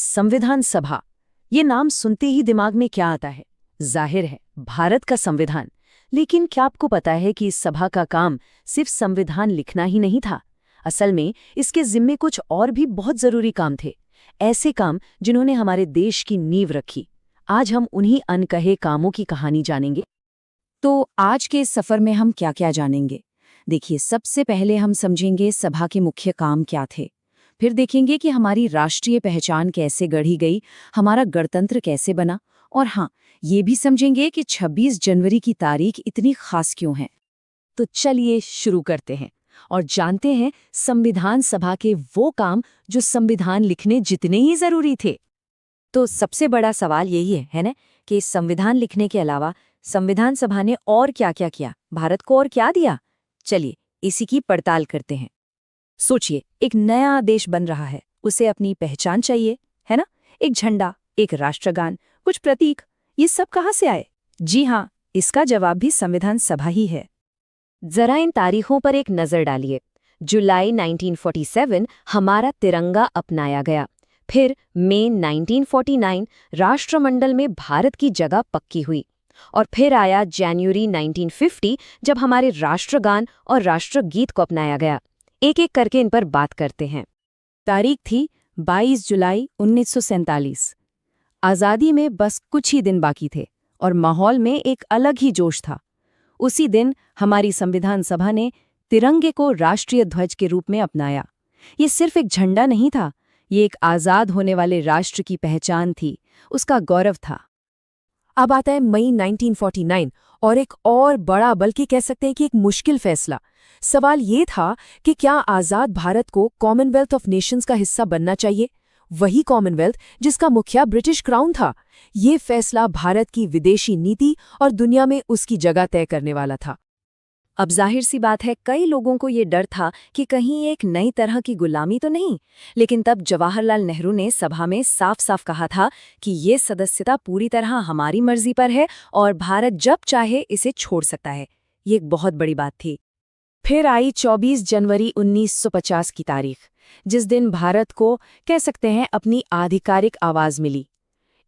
संविधान सभा, ये नाम सुनते ही दिमाग में क्या आता है? जाहिर है, भारत का संविधान। लेकिन क्या आपको पता है कि इस सभा का काम सिर्फ संविधान लिखना ही नहीं था? असल में इसके जिम्मे कुछ और भी बहुत जरूरी काम थे, ऐसे काम जिन्होंने हमारे देश की नींव रखी। आज हम उन्हीं अनकहे कामों की कहानी जानेंगे। तो आज के इस सफर में हम क्या क्या जानेंगे? देखिए, सबसे पहले हम समझेंगे सभा के मुख्य काम क्या थे। फिर देखेंगे कि हमारी राष्ट्रीय पहचान कैसे गढ़ी गई, हमारा गणतंत्र कैसे बना, और हाँ, ये भी समझेंगे कि 26 जनवरी की तारीख इतनी खास क्यों है। तो चलिए शुरू करते हैं और जानते हैं संविधान सभा के वो काम जो संविधान लिखने जितने ही जरूरी थे। तो सबसे बड़ा सवाल यही है ना, कि संविधान लिखने के अलावा संविधान सभा ने और क्या क्या किया, भारत को और क्या दिया। चलिए इसी की पड़ताल करते हैं। सोचिए, एक नया देश बन रहा है, उसे अपनी पहचान चाहिए, है ना? एक झंडा, एक राष्ट्रगान, कुछ प्रतीक, ये सब कहाँ से आए? जी हाँ, इसका जवाब भी संविधान सभा ही है। जरा इन तारीखों पर एक नजर डालिए। जुलाई 1947 हमारा तिरंगा अपनाया गया। फिर मई 1949 राष्ट्रमंडल में भारत की जगह पक्की हुई। और फिर आया जनवरी 1950 जब हमारे राष्ट्रगान और राष्ट्रगीत को अपनाया गया। एक एक करके इन पर बात करते हैं। तारीख थी 22 जुलाई 1947। आज़ादी में बस कुछ ही दिन बाकी थे और माहौल में एक अलग ही जोश था। उसी दिन हमारी संविधान सभा ने तिरंगे को राष्ट्रीय ध्वज के रूप में अपनाया। ये सिर्फ एक झंडा नहीं था, ये एक आज़ाद होने वाले राष्ट्र की पहचान थी, उसका गौरव था। अब आता है मई 1949 और एक और बड़ा, बल्कि कह सकते हैं कि एक मुश्किल फैसला। सवाल ये था कि क्या आज़ाद भारत को कॉमनवेल्थ ऑफ नेशंस का हिस्सा बनना चाहिए, वही कॉमनवेल्थ जिसका मुखिया ब्रिटिश क्राउन था। ये फैसला भारत की विदेशी नीति और दुनिया में उसकी जगह तय करने वाला था। अब जाहिर सी बात है, कई लोगों को ये डर था कि कहीं एक नई तरह की गुलामी तो नहीं। लेकिन तब जवाहरलाल नेहरू ने सभा में साफ साफ कहा था कि ये सदस्यता पूरी तरह हमारी मर्जी पर है और भारत जब चाहे इसे छोड़ सकता है। ये एक बहुत बड़ी बात थी। फिर आई 24 जनवरी 1950 की तारीख, जिस दिन भारत को कह सकते हैं अपनी आधिकारिक आवाज मिली।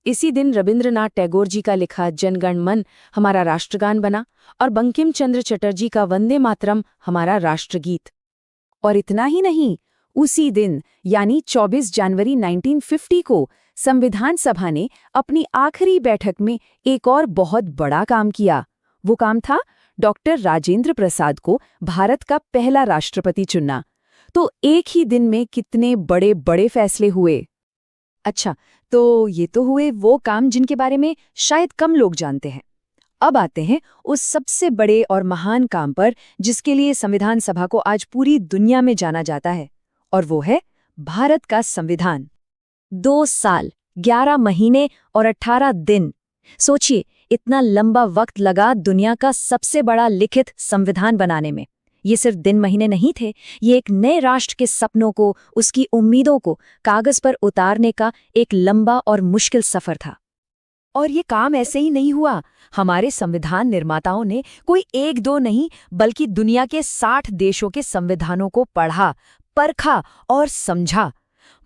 इसी दिन रविंद्रनाथ टैगोर जी का लिखा जन गण मन हमारा राष्ट्रगान बना और बंकिम चंद्र चटर्जी का वंदे मातरम हमारा राष्ट्रगीत। और इतना ही नहीं, उसी दिन यानी 24 जनवरी 1950 को संविधान सभा ने अपनी आखिरी बैठक में एक और बहुत बड़ा काम किया। वो काम था डॉक्टर राजेंद्र प्रसाद को भारत का पहला राष्ट्रपति चुनना। तो एक ही दिन में कितने बड़े बड़े फैसले हुए। अच्छा, तो ये तो हुए वो काम जिनके बारे में शायद कम लोग जानते हैं। अब आते हैं उस सबसे बड़े और महान काम पर जिसके लिए संविधान सभा को आज पूरी दुनिया में जाना जाता है, और वो है भारत का संविधान। 2 साल, 11 महीने और 18 दिन। सोचिए, इतना लंबा वक्त लगा दुनिया का सबसे बड़ा लिखित संविधान बनाने में। ये सिर्फ दिन महीने नहीं थे, ये एक नए राष्ट्र के सपनों को, उसकी उम्मीदों को कागज पर उतारने का एक लंबा और मुश्किल सफर था। और ये काम ऐसे ही नहीं हुआ। हमारे संविधान निर्माताओं ने कोई एक दो नहीं, बल्कि दुनिया के 60 देशों के संविधानों को पढ़ा, परखा और समझा।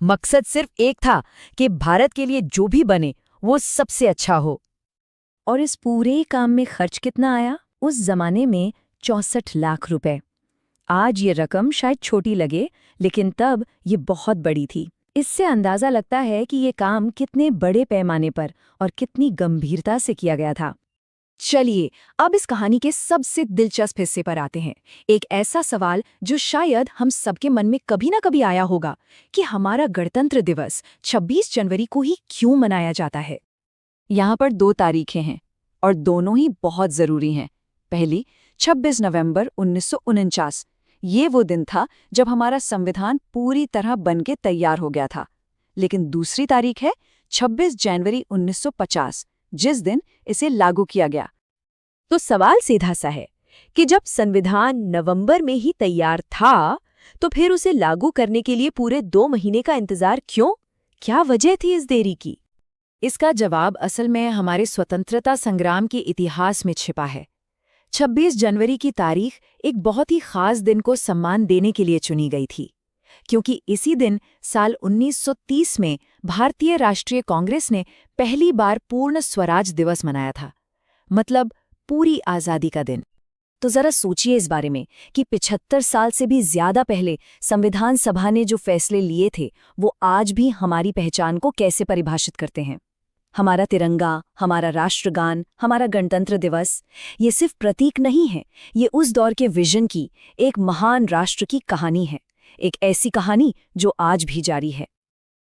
मकसद सिर्फ एक था कि भारत के लिए जो भी बने वो सबसे अच्छा हो। और इस पूरे काम में खर्च कितना आया? उस जमाने में 64 लाख रुपए। आज ये रकम शायद छोटी लगे, लेकिन तब ये बहुत बड़ी थी। इससे अंदाजा लगता है कि ये काम कितने बड़े पैमाने पर और कितनी गंभीरता से किया गया था। चलिए अब इस कहानी के सबसे दिलचस्प हिस्से पर आते हैं। एक ऐसा सवाल जो शायद हम सबके मन में कभी ना कभी आया होगा कि हमारा गणतंत्र दिवस 26 जनवरी को ही क्यों मनाया जाता है। यहाँ पर 2 तारीखें हैं और दोनों ही बहुत जरूरी हैं। पहली 26 नवंबर 1949, ये वो दिन था जब हमारा संविधान पूरी तरह बनके तैयार हो गया था। लेकिन दूसरी तारीख है 26 जनवरी 1950, जिस दिन इसे लागू किया गया। तो सवाल सीधा सा है कि जब संविधान नवंबर में ही तैयार था, तो फिर उसे लागू करने के लिए पूरे 2 महीने का इंतजार क्यों? क्या वजह थी इस देरी की? इसका जवाब असल में हमारे स्वतंत्रता संग्राम के इतिहास में छिपा है। 26 जनवरी की तारीख एक बहुत ही खास दिन को सम्मान देने के लिए चुनी गई थी। क्योंकि इसी दिन साल 1930 में भारतीय राष्ट्रीय कांग्रेस ने पहली बार पूर्ण स्वराज दिवस मनाया था, मतलब पूरी आज़ादी का दिन। तो जरा सोचिए इस बारे में कि 75 साल से भी ज्यादा पहले संविधान सभा ने जो फैसले लिए थे वो आज भी हमारी पहचान को कैसे परिभाषित करते हैं। हमारा तिरंगा, हमारा राष्ट्रगान, हमारा गणतंत्र दिवस, ये सिर्फ प्रतीक नहीं है, ये उस दौर के विजन की, एक महान राष्ट्र की कहानी है, एक ऐसी कहानी जो आज भी जारी है।